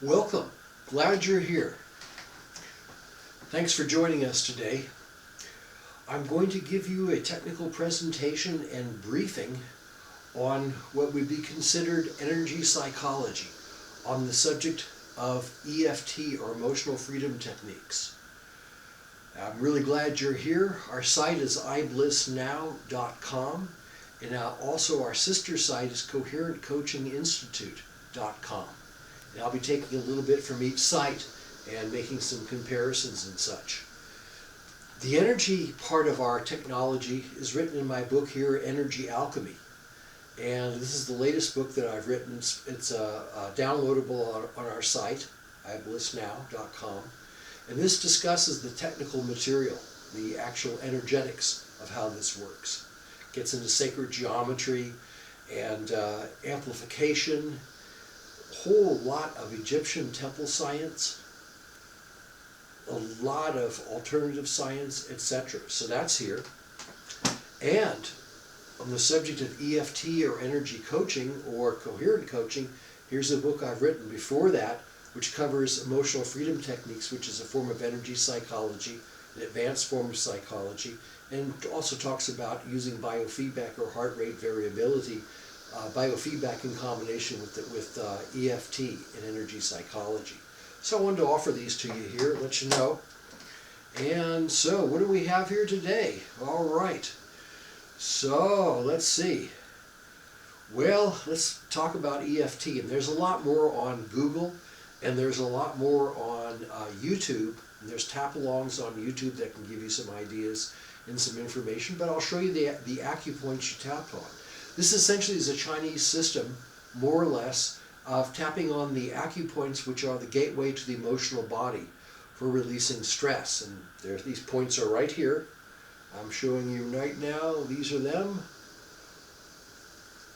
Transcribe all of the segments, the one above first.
Welcome. Glad you're here. Thanks for joining us today. I'm going to give you a technical presentation and briefing on what would be considered energy psychology on the subject of EFT or emotional freedom techniques. I'm really glad you're here. Our site is iBlissnow.com, and also our sister site is coherentcoachinginstitute.com. And I'll be taking a little bit from each site and making some comparisons and such. The energy part of our technology is written in my book here, Energy Alchemy. And this is the latest book that I've written. It's downloadable on our site, iBlissnow.com. And this discusses the technical material, the actual energetics of how this works. Gets into sacred geometry and amplification, a whole lot of Egyptian temple science, a lot of alternative science, etc. So that's here. And on the subject of EFT or energy coaching or coherent coaching, here's a book I've written before that, which covers emotional freedom techniques, which is a form of energy psychology, an advanced form of psychology, and also talks about using biofeedback or heart rate variability, biofeedback in combination with EFT and energy psychology. So I wanted to offer these to you here, let you know. And so what do we have here today? All right. So let's see. Well, let's talk about EFT. And there's a lot more on Google, and there's a lot more on YouTube. And there's tap-alongs on YouTube that can give you some ideas and some information. But I'll show you the acupoints you tapped on. This essentially is a Chinese system, more or less, of tapping on the acupoints, which are the gateway to the emotional body for releasing stress. And these points are right here. I'm showing you right now. These are them.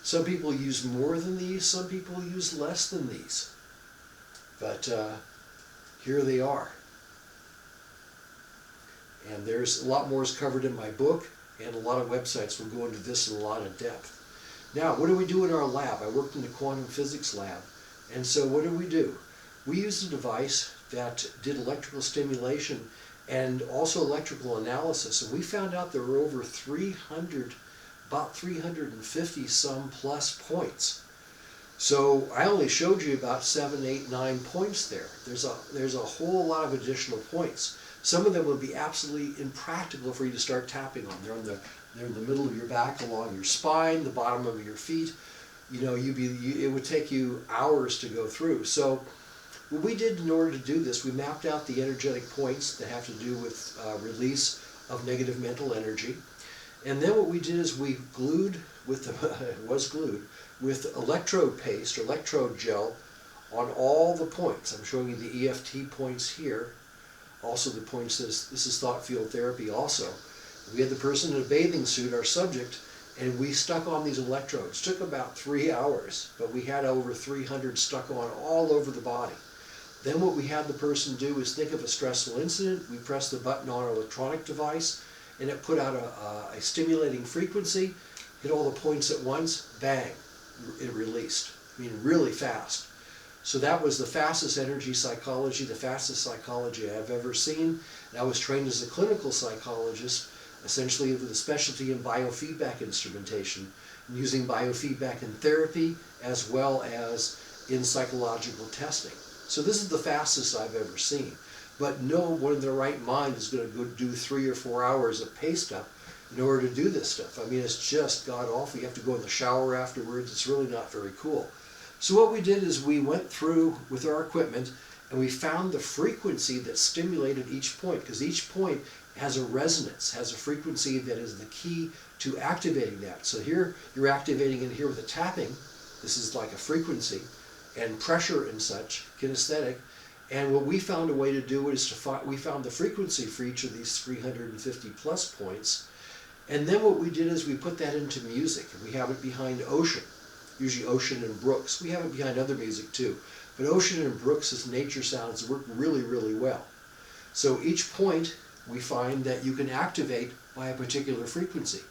Some people use more than these. Some people use less than these. But here they are. And there's a lot more is covered in my book, and a lot of websites will go into this in a lot of depth. Now, what do we do in our lab? I worked in the quantum physics lab. And so what do? We used a device that did electrical stimulation and also electrical analysis. And we found out there were over 350 some plus points. So I only showed you about 7, 8, 9 points there. There's a whole lot of additional points. Some of them would be absolutely impractical for you to start tapping on. They're in the middle of your back, along your spine, the bottom of your feet. You know, it would take you hours to go through. So what we did in order to do this, we mapped out the energetic points that have to do with release of negative mental energy. And then what we did is we glued with with electrode paste, electrode gel, on all the points. I'm showing you the EFT points here. Also the points, this is thought field therapy also. We had the person in a bathing suit, our subject, and we stuck on these electrodes. It took about 3 hours, but we had over 300 stuck on all over the body. Then what we had the person do is think of a stressful incident. We pressed the button on our electronic device, and it put out a stimulating frequency, hit all the points at once, bang, it released. I mean, really fast. So that was the fastest energy psychology, the fastest psychology I've ever seen. And I was trained as a clinical psychologist, essentially with a specialty in biofeedback instrumentation, and using biofeedback in therapy as well as in psychological testing. So this is the fastest I've ever seen. But no one in their right mind is going to go do 3 or 4 hours of paste up in order to do this stuff. I mean, it's just god-awful. You have to go in the shower afterwards. It's really not very cool. So what we did is we went through with our equipment and we found the frequency that stimulated each point, because each point has a resonance, has a frequency that is the key to activating that. So here you're activating it here with a tapping. This is like a frequency and pressure and such, kinesthetic. And what we found a way to do is we found the frequency for each of these 350 plus points. And then what we did is we put that into music, and we have it behind Ocean, usually Ocean and Brooks. We have it behind other music too. But Ocean and Brooks' nature sounds work really, really well. So each point we find that you can activate by a particular frequency.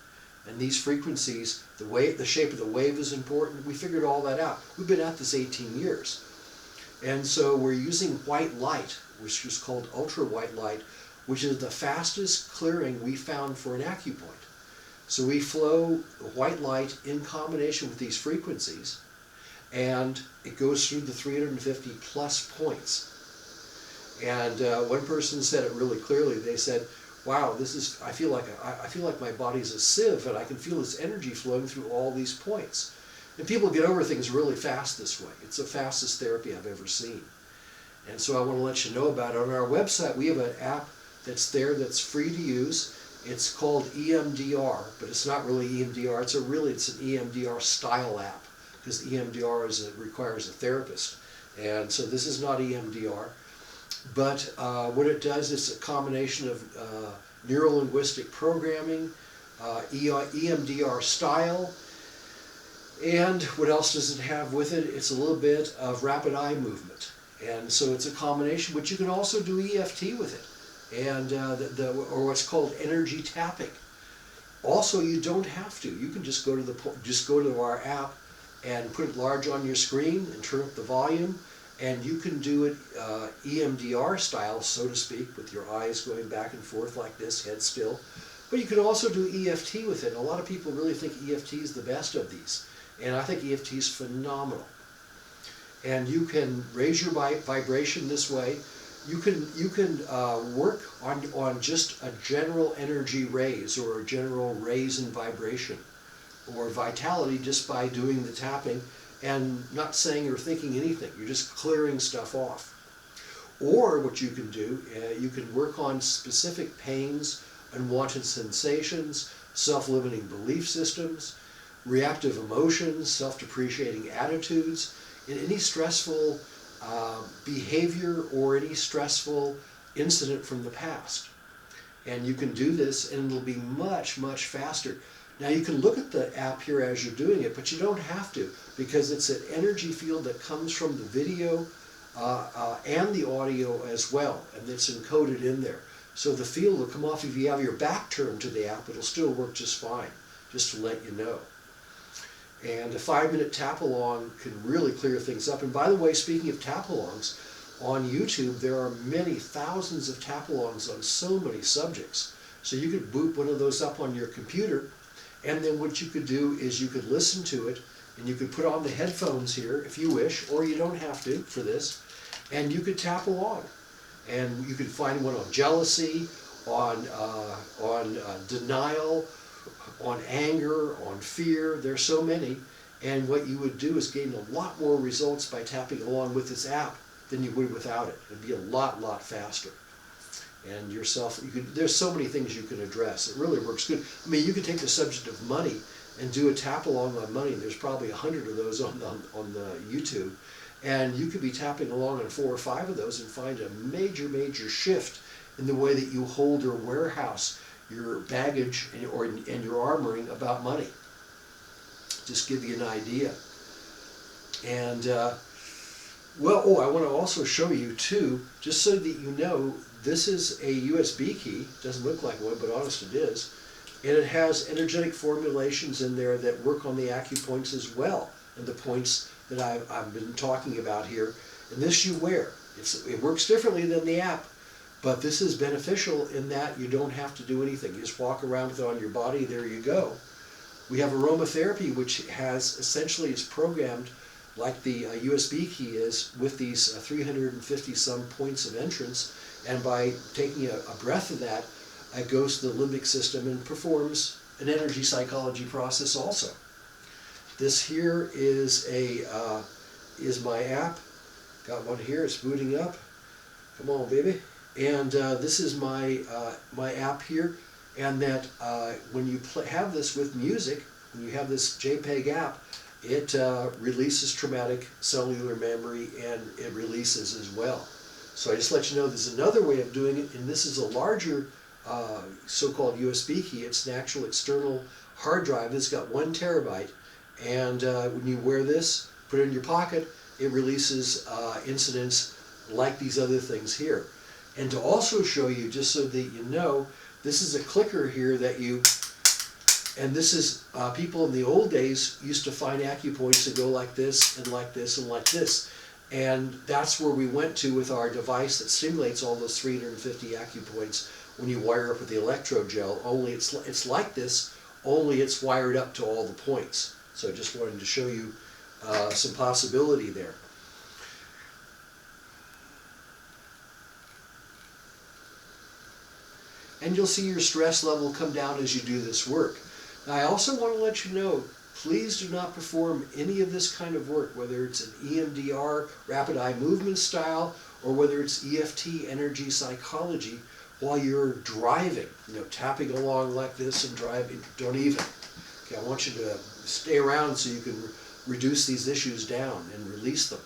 And these frequencies, the shape of the wave is important. We figured all that out. We've been at this 18 years. And so we're using white light, which is called ultra white light, which is the fastest clearing we found for an acupoint. So we flow white light in combination with these frequencies, and it goes through the 350 plus points. And one person said it really clearly. They said, "Wow, I feel like my body's a sieve, and I can feel this energy flowing through all these points." And people get over things really fast this way. It's the fastest therapy I've ever seen. And so I want to let you know about it. On our website, we have an app that's there that's free to use. It's called EMDR, but it's not really EMDR. It's an EMDR style app, because EMDR requires a therapist. And so this is not EMDR. But what it does is a combination of neuro-linguistic programming, EMDR style, and what else does it have with it? It's a little bit of rapid eye movement. And so it's a combination, but you can also do EFT with it, and or what's called energy tapping. Also, you don't have to. You can just go to our app and put it large on your screen and turn up the volume, and you can do it EMDR style, so to speak, with your eyes going back and forth like this, head still. But you can also do EFT with it. A lot of people really think EFT is the best of these, and I think EFT is phenomenal. And you can raise your vibration this way. You can work on just a general energy raise, or a general raise in vibration or vitality, just by doing the tapping and not saying or thinking anything. You're just clearing stuff off. Or what you can do, you can work on specific pains, unwanted sensations, self-limiting belief systems, reactive emotions, self-depreciating attitudes, in any stressful behavior or any stressful incident from the past. And you can do this, and it'll be much, much faster. Now you can look at the app here as you're doing it, but you don't have to, because it's an energy field that comes from the video and the audio as well, and it's encoded in there. So the field will come off. If you have your back turned to the app, it'll still work just fine, just to let you know. And a 5-minute tap-along can really clear things up. And by the way, speaking of tap-alongs, on YouTube there are many thousands of tap-alongs on so many subjects. So you could boot one of those up on your computer, and then what you could do is you could listen to it, and you could put on the headphones here if you wish, or you don't have to for this, and you could tap along. And you could find one on jealousy, on denial, on anger, on fear. There's so many, and what you would do is gain a lot more results by tapping along with this app than you would without it. It'd be a lot faster. And there's so many things you can address. It really works good. I mean, you could take the subject of money and do a tap along on money. There's probably 100 of those on the YouTube, and you could be tapping along on 4 or 5 of those and find a major shift in the way that you hold or warehouse your baggage and your armoring about money. Just give you an idea. And I want to also show you too, just so that you know, this is a USB key. Doesn't look like one, but honest it is. And it has energetic formulations in there that work on the acupoints as well, and the points that I've been talking about here. And this you wear. It works differently than the app, but this is beneficial in that you don't have to do anything. You just walk around with it on your body. There you go. We have aromatherapy, which is programmed like the USB key is, with these 350 some points of entrance, and by taking a breath of that, it goes to the limbic system and performs an energy psychology process also. This here is my app. Got one here. It's booting up. Come on, baby. And this is my app here. And that when you have this with music, when you have this JPEG app, it releases traumatic cellular memory, and it releases as well. So I just let you know there's another way of doing it, and this is a larger so-called USB key. It's an actual external hard drive. It's got 1 terabyte, and when you wear this, put it in your pocket, it releases incidents like these other things here. And to also show you, just so that you know, this is a clicker here that and this is, people in the old days used to find acupoints that go like this and like this and like this. And that's where we went to with our device that simulates all those 350 acupoints when you wire up with the electrode gel. Only it's like this, only it's wired up to all the points. So I just wanted to show you some possibility there. And you'll see your stress level come down as you do this work. Now, I also want to let you know, please do not perform any of this kind of work, whether it's an EMDR, rapid eye movement style, or whether it's EFT, energy psychology, while you're driving, tapping along like this and driving. Don't even. Okay, I want you to stay around so you can reduce these issues down and release them.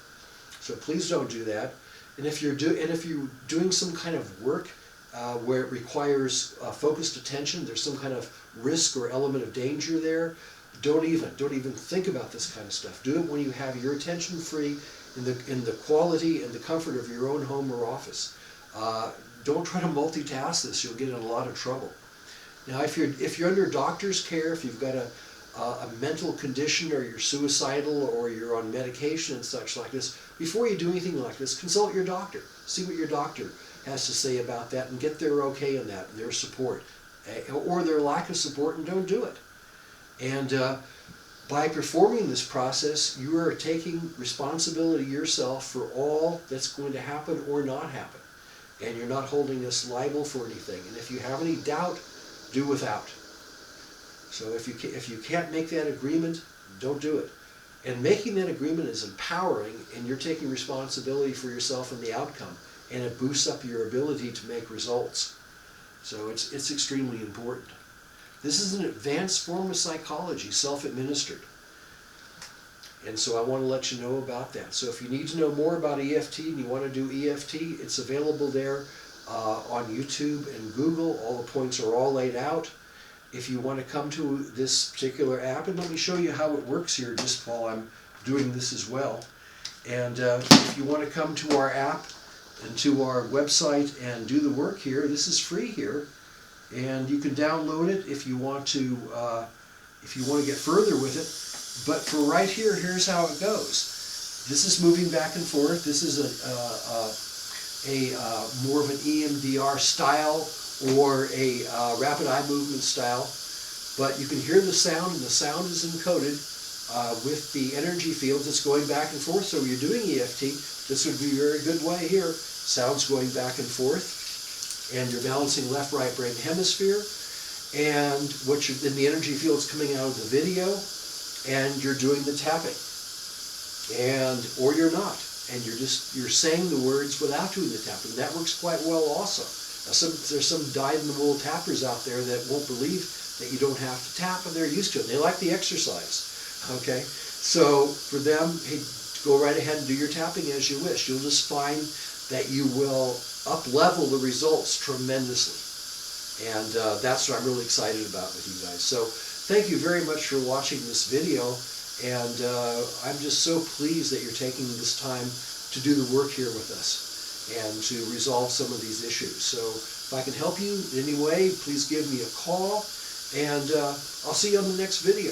So please don't do that. And if you're doing some kind of work where it requires focused attention, there's some kind of risk or element of danger there, don't even think about this kind of stuff. Do it when you have your attention free in the quality and the comfort of your own home or office. Don't try to multitask this. You'll get in a lot of trouble. Now, if you're under doctor's care, if you've got a mental condition, or you're suicidal, or you're on medication and such like this, before you do anything like this, consult your doctor. See what your doctor has to say about that and get their okay in that, their support, or their lack of support, and don't do it. And by performing this process, you are taking responsibility yourself for all that's going to happen or not happen. And you're not holding us liable for anything. And if you have any doubt, do without. So if you can't make that agreement, don't do it. And making that agreement is empowering, and you're taking responsibility for yourself and the outcome. And it boosts up your ability to make results. So it's extremely important. This is an advanced form of psychology, self-administered. And so I want to let you know about that. So if you need to know more about EFT and you want to do EFT, it's available there on YouTube and Google. All the points are all laid out. If you want to come to this particular app, and let me show you how it works here just while I'm doing this as well. And if you want to come to our app and to our website and do the work here, this is free here. And you can download it if you want to get further with it. But for right here, here's how it goes. This is moving back and forth. This is a more of an EMDR style or a rapid eye movement style. But you can hear the sound, and the sound is encoded with the energy fields that's going back and forth. So you're doing EFT, this would be a very good way here. Sounds going back and forth. And you're balancing left, right brain hemisphere. And then the energy field's coming out of the video. And you're doing the tapping, or you're not, and you're saying the words without doing the tapping. That works quite well also. Now, there's some dyed-in-the-wool tappers out there that won't believe that you don't have to tap, and they're used to it. They like the exercise. Okay, so for them, hey, go right ahead and do your tapping as you wish. You'll just find that you will up-level the results tremendously, and that's what I'm really excited about with you guys. So thank you very much for watching this video, and I'm just so pleased that you're taking this time to do the work here with us and to resolve some of these issues. So if I can help you in any way, please give me a call, and I'll see you on the next video.